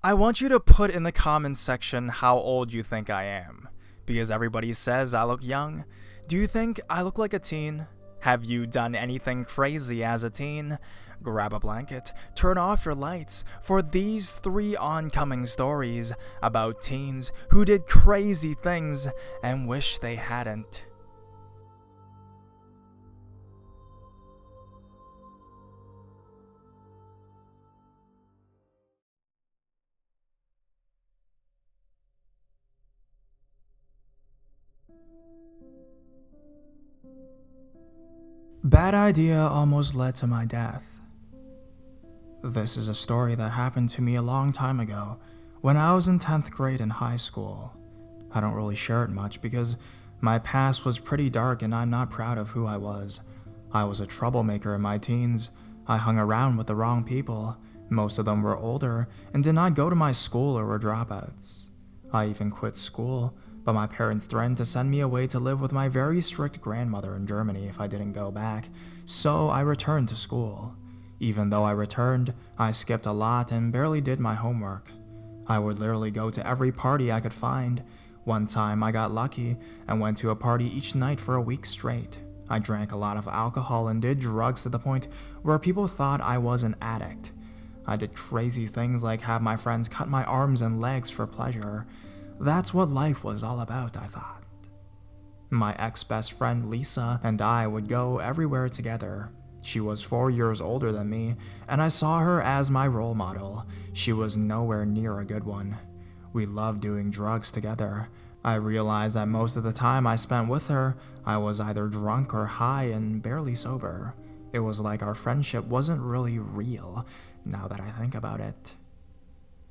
I want you to put in the comments section how old you think I am, because everybody says I look young. Do you think I look like a teen? Have you done anything crazy as a teen? Grab a blanket, turn off your lights for these 3 oncoming stories about teens who did crazy things and wish they hadn't. Bad idea almost led to my death. This is a story that happened to me a long time ago when I was in 10th grade in high school. I don't really share it much because my past was pretty dark and I'm not proud of who I was. I was a troublemaker in my teens. I hung around with the wrong people. Most of them were older and did not go to my school or were dropouts. I even quit school, but my parents threatened to send me away to live with my very strict grandmother in Germany if I didn't go back, so I returned to school. Even though I returned, I skipped a lot and barely did my homework. I would literally go to every party I could find. One time I got lucky and went to a party each night for a week straight. I drank a lot of alcohol and did drugs to the point where people thought I was an addict. I did crazy things like have my friends cut my arms and legs for pleasure. That's what life was all about, I thought. My ex-best friend Lisa and I would go everywhere together. She was 4 years older than me, and I saw her as my role model. She was nowhere near a good one. We loved doing drugs together. I realized that most of the time I spent with her, I was either drunk or high and barely sober. It was like our friendship wasn't really real, now that I think about it.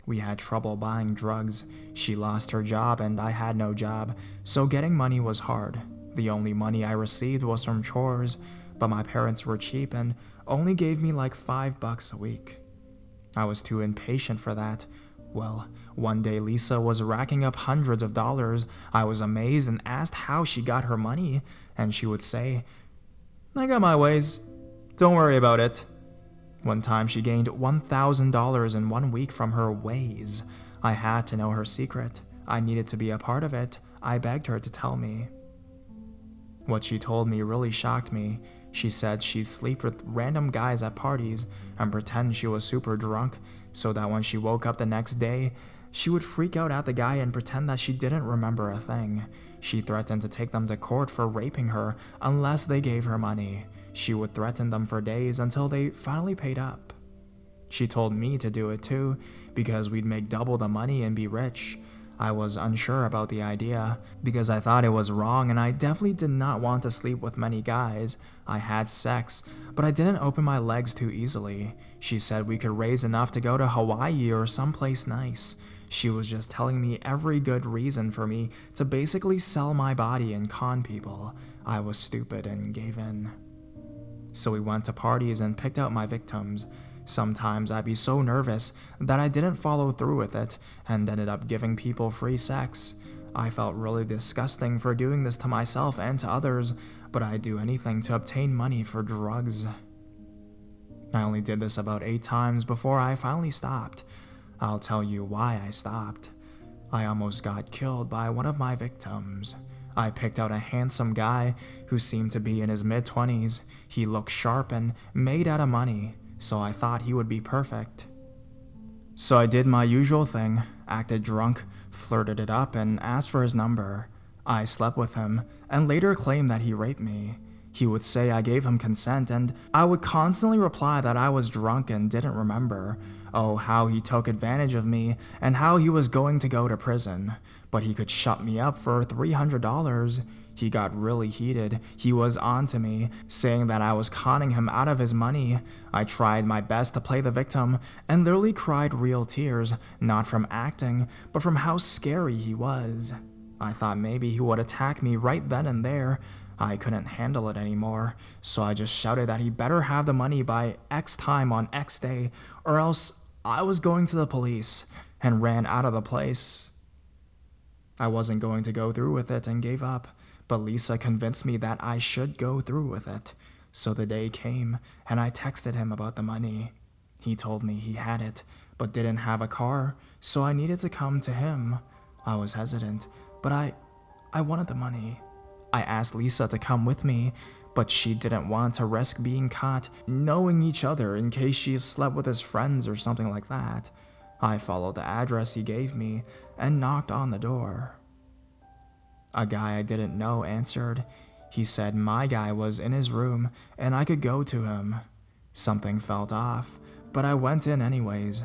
We had trouble buying drugs. She lost her job and I had no job, so getting money was hard. The only money I received was from chores, but my parents were cheap and only gave me like $5 a week. I was too impatient for that. Well, one day Lisa was racking up hundreds of dollars. I was amazed and asked how she got her money, and she would say, "I got my ways. Don't worry about it." One time she gained $1,000 in 1 week from her ways. I had to know her secret. I needed to be a part of it. I begged her to tell me. What she told me really shocked me. She said she'd sleep with random guys at parties and pretend she was super drunk so that when she woke up the next day, she would freak out at the guy and pretend that she didn't remember a thing. She threatened to take them to court for raping her unless they gave her money. She would threaten them for days until they finally paid up. She told me to do it too, because we'd make double the money and be rich. I was unsure about the idea, because I thought it was wrong and I definitely did not want to sleep with many guys. I had sex, but I didn't open my legs too easily. She said we could raise enough to go to Hawaii or someplace nice. She was just telling me every good reason for me to basically sell my body and con people. I was stupid and gave in. So we went to parties and picked out my victims. Sometimes I'd be so nervous that I didn't follow through with it and ended up giving people free sex. I felt really disgusting for doing this to myself and to others, but I'd do anything to obtain money for drugs. I only did this about 8 times before I finally stopped. I'll tell you why I stopped. I almost got killed by one of my victims. I picked out a handsome guy who seemed to be in his mid-20s. He looked sharp and made out of money, so I thought he would be perfect. So I did my usual thing, acted drunk, flirted it up, and asked for his number. I slept with him, and later claimed that he raped me. He would say I gave him consent, and I would constantly reply that I was drunk and didn't remember. Oh, how he took advantage of me, and how he was going to go to prison. But he could shut me up for $300. He got really heated. He was on to me, saying that I was conning him out of his money. I tried my best to play the victim, and literally cried real tears, not from acting, but from how scary he was. I thought maybe he would attack me right then and there. I couldn't handle it anymore, so I just shouted that he better have the money by X time on X day, or else I was going to the police, and ran out of the place. I wasn't going to go through with it and gave up, but Lisa convinced me that I should go through with it. So the day came, and I texted him about the money. He told me he had it, but didn't have a car, so I needed to come to him. I was hesitant, but I wanted the money. I asked Lisa to come with me, but she didn't want to risk being caught knowing each other in case she slept with his friends or something like that. I followed the address he gave me and knocked on the door. A guy I didn't know answered. He said my guy was in his room and I could go to him. Something felt off, but I went in anyways.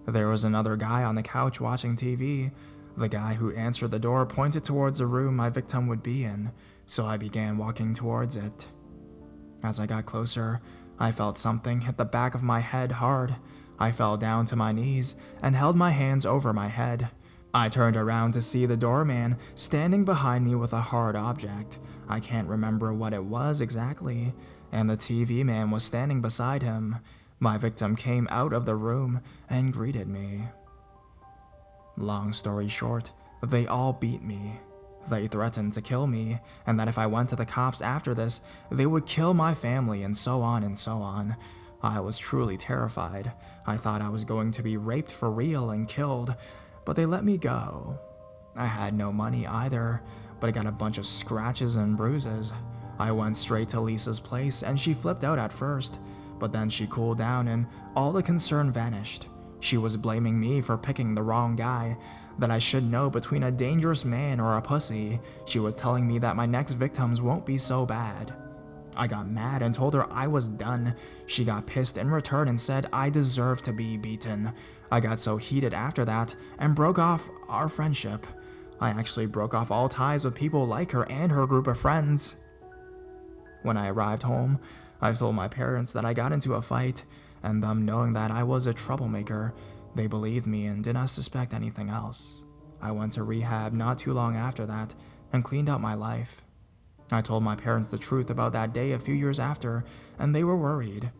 There was another guy on the couch watching TV. The guy who answered the door pointed towards the room my victim would be in, so I began walking towards it. As I got closer, I felt something hit the back of my head hard. I fell down to my knees and held my hands over my head. I turned around to see the doorman standing behind me with a hard object. I can't remember what it was exactly, and the TV man was standing beside him. My victim came out of the room and greeted me. Long story short, they all beat me. They threatened to kill me, and that if I went to the cops after this, they would kill my family, and so on and so on. I was truly terrified. I thought I was going to be raped for real and killed, but they let me go. I had no money either, but I got a bunch of scratches and bruises. I went straight to Lisa's place, and she flipped out at first, but then she cooled down and all the concern vanished. She was blaming me for picking the wrong guy, that I should know between a dangerous man or a pussy. She was telling me that my next victims won't be so bad. I got mad and told her I was done. She got pissed in return and said I deserved to be beaten. I got so heated after that and broke off our friendship. I actually broke off all ties with people like her and her group of friends. When I arrived home, I told my parents that I got into a fight, and them knowing that I was a troublemaker, they believed me and did not suspect anything else. I went to rehab not too long after that and cleaned up my life. I told my parents the truth about that day a few years after, and they were worried.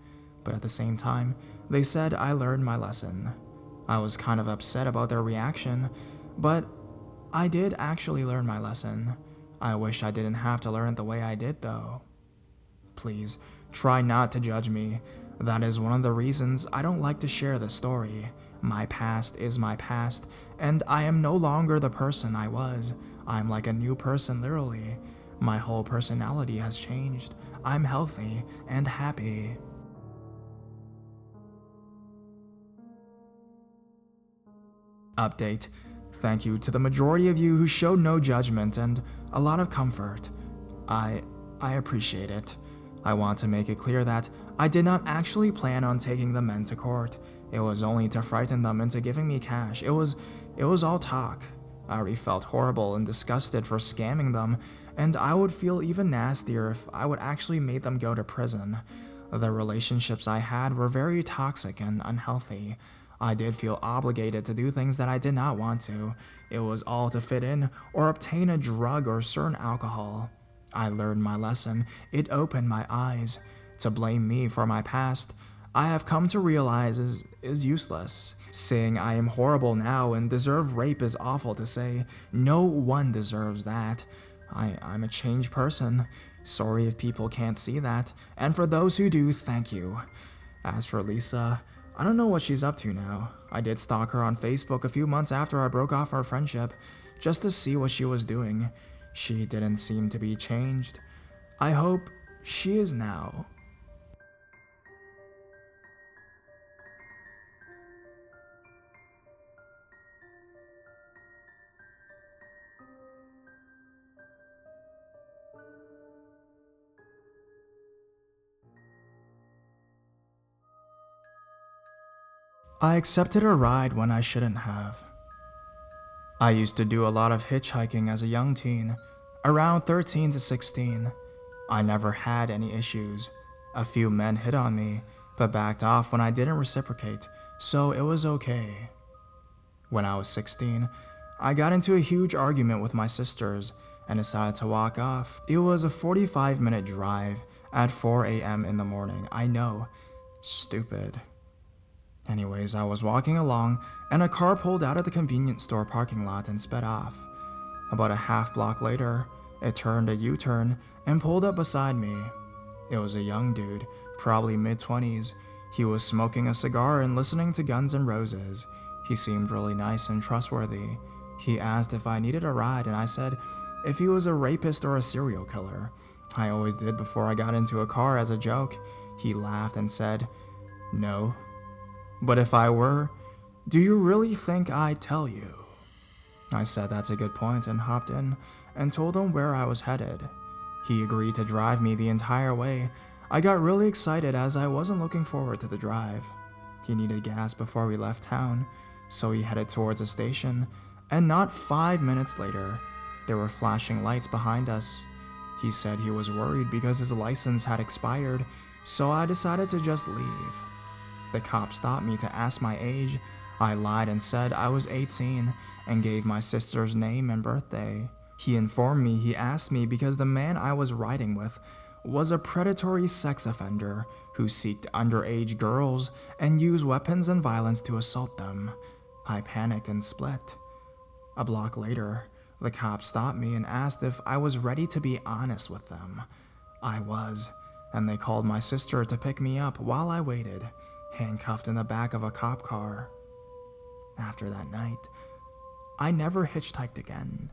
But at the same time, they said I learned my lesson. I was kind of upset about their reaction, but I did actually learn my lesson. I wish I didn't have to learn it the way I did, though. Please, try not to judge me. That is one of the reasons I don't like to share this story. My past is my past, and I am no longer the person I was. I'm like a new person, literally. My whole personality has changed. I'm healthy and happy. Update. Thank you to the majority of you who showed no judgment and a lot of comfort. I appreciate it. I want to make it clear that I did not actually plan on taking the men to court. It was only to frighten them into giving me cash. It was all talk. I already felt horrible and disgusted for scamming them, and I would feel even nastier if I would actually made them go to prison. The relationships I had were very toxic and unhealthy. I did feel obligated to do things that I did not want to. It was all to fit in or obtain a drug or certain alcohol. I learned my lesson. It opened my eyes. To blame me for my past, I have come to realize is useless. Saying I am horrible now and deserve rape is awful to say. No one deserves that. I'm a changed person. Sorry if people can't see that. And for those who do, thank you. As for Lisa, I don't know what she's up to now. I did stalk her on Facebook a few months after I broke off our friendship, just to see what she was doing. She didn't seem to be changed. I hope she is now. I accepted a ride when I shouldn't have. I used to do a lot of hitchhiking as a young teen, around 13 to 16. I never had any issues. A few men hit on me, but backed off when I didn't reciprocate, so it was okay. When I was 16, I got into a huge argument with my sisters and decided to walk off. It was a 45-minute drive at 4 a.m. in the morning. I know, stupid. Anyways, I was walking along, and a car pulled out of the convenience store parking lot and sped off. About a half block later, it turned a U-turn and pulled up beside me. It was a young dude, probably mid-20s. He was smoking a cigar and listening to Guns N' Roses. He seemed really nice and trustworthy. He asked if I needed a ride, and I said if he was a rapist or a serial killer. I always did before I got into a car as a joke. He laughed and said, "No. But if I were, do you really think I'd tell you?" I said that's a good point and hopped in and told him where I was headed. He agreed to drive me the entire way. I got really excited as I wasn't looking forward to the drive. He needed gas before we left town, so he headed towards a station, and not 5 minutes later, there were flashing lights behind us. He said he was worried because his license had expired, so I decided to just leave. The cop stopped me to ask my age. I lied and said I was 18 and gave my sister's name and birthday. He informed me he asked me because the man I was riding with was a predatory sex offender who seeked underage girls and used weapons and violence to assault them. I panicked and split. A block later, the cop stopped me and asked if I was ready to be honest with them. I was, and they called my sister to pick me up while I waited, handcuffed in the back of a cop car. After that night, I never hitchhiked again.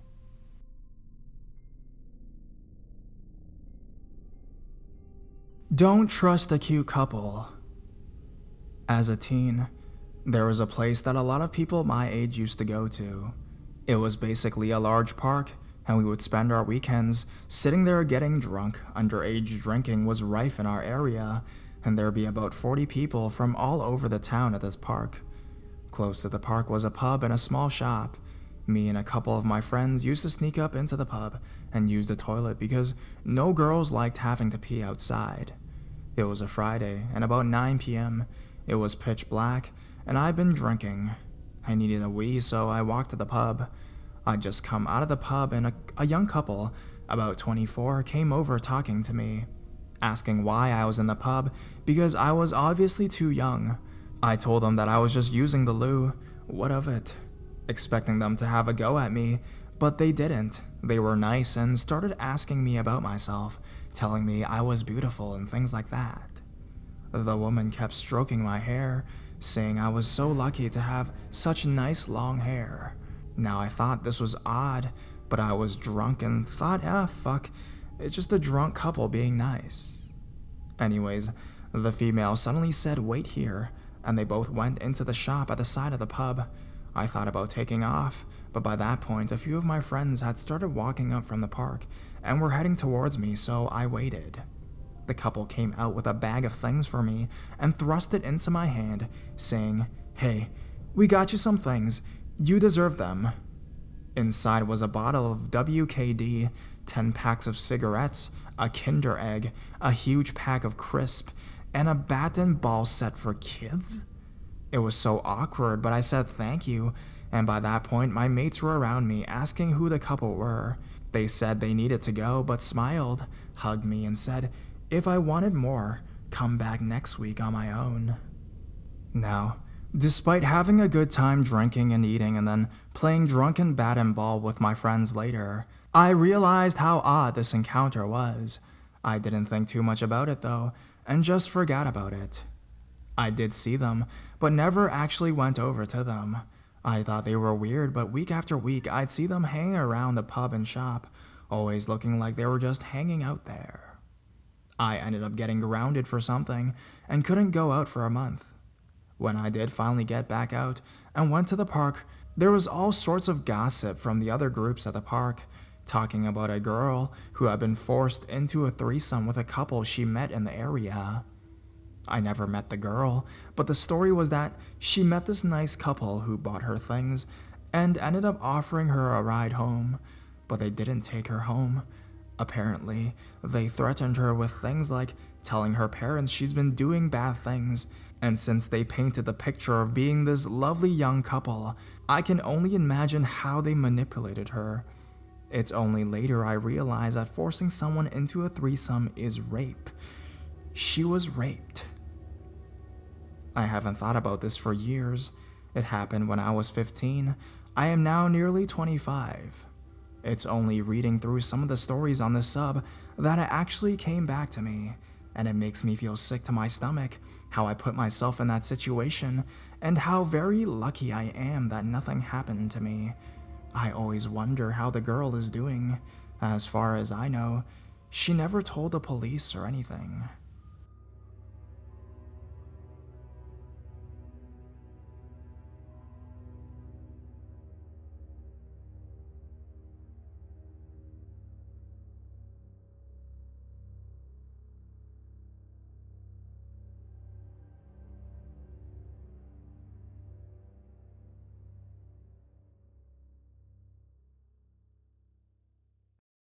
Don't trust a cute couple. As a teen, there was a place that a lot of people my age used to go to. It was basically a large park, and we would spend our weekends sitting there getting drunk. Underage drinking was rife in our area, and there'd be about 40 people from all over the town at this park. Close to the park was a pub and a small shop. Me and a couple of my friends used to sneak up into the pub and use the toilet because no girls liked having to pee outside. It was a Friday, and about 9 p.m., it was pitch black, and I'd been drinking. I needed a wee, so I walked to the pub. I'd just come out of the pub, and a young couple, about 24, came over talking to me, asking why I was in the pub because I was obviously too young. I told them that I was just using the loo. What of it? Expecting them to have a go at me, but they didn't. They were nice and started asking me about myself, telling me I was beautiful and things like that. The woman kept stroking my hair, saying I was so lucky to have such nice long hair. Now I thought this was odd, but I was drunk and thought, fuck, it's just a drunk couple being nice. Anyways, the female suddenly said, "Wait here," and they both went into the shop at the side of the pub. I thought about taking off, but by that point, a few of my friends had started walking up from the park and were heading towards me, so I waited. The couple came out with a bag of things for me and thrust it into my hand, saying, "Hey, we got you some things. You deserve them." Inside was a bottle of WKD, 10 packs of cigarettes, a Kinder Egg, a huge pack of crisp, and a bat and ball set for kids. It was so awkward, but I said thank you, and by that point my mates were around me asking who the couple were. They said they needed to go, but smiled, hugged me, and said if I wanted more, come back next week on my own. Now, despite having a good time drinking and eating and then playing drunken bat and ball with my friends later, I realized how odd this encounter was. I didn't think too much about it though, and just forgot about it. I did see them, but never actually went over to them. I thought they were weird, but week after week I'd see them hanging around the pub and shop, always looking like they were just hanging out there. I ended up getting grounded for something and couldn't go out for a month. When I did finally get back out and went to the park, there was all sorts of gossip from the other groups at the park, talking about a girl who had been forced into a threesome with a couple she met in the area. I never met the girl, but the story was that she met this nice couple who bought her things and ended up offering her a ride home, but they didn't take her home. Apparently, they threatened her with things like telling her parents she's been doing bad things, and since they painted the picture of being this lovely young couple, I can only imagine how they manipulated her. It's only later I realized that forcing someone into a threesome is rape. She was raped. I haven't thought about this for years. It happened when I was 15. I am now nearly 25. It's only reading through some of the stories on this sub that it actually came back to me, and it makes me feel sick to my stomach how I put myself in that situation, and how very lucky I am that nothing happened to me. I always wonder how the girl is doing. As far as I know, she never told the police or anything.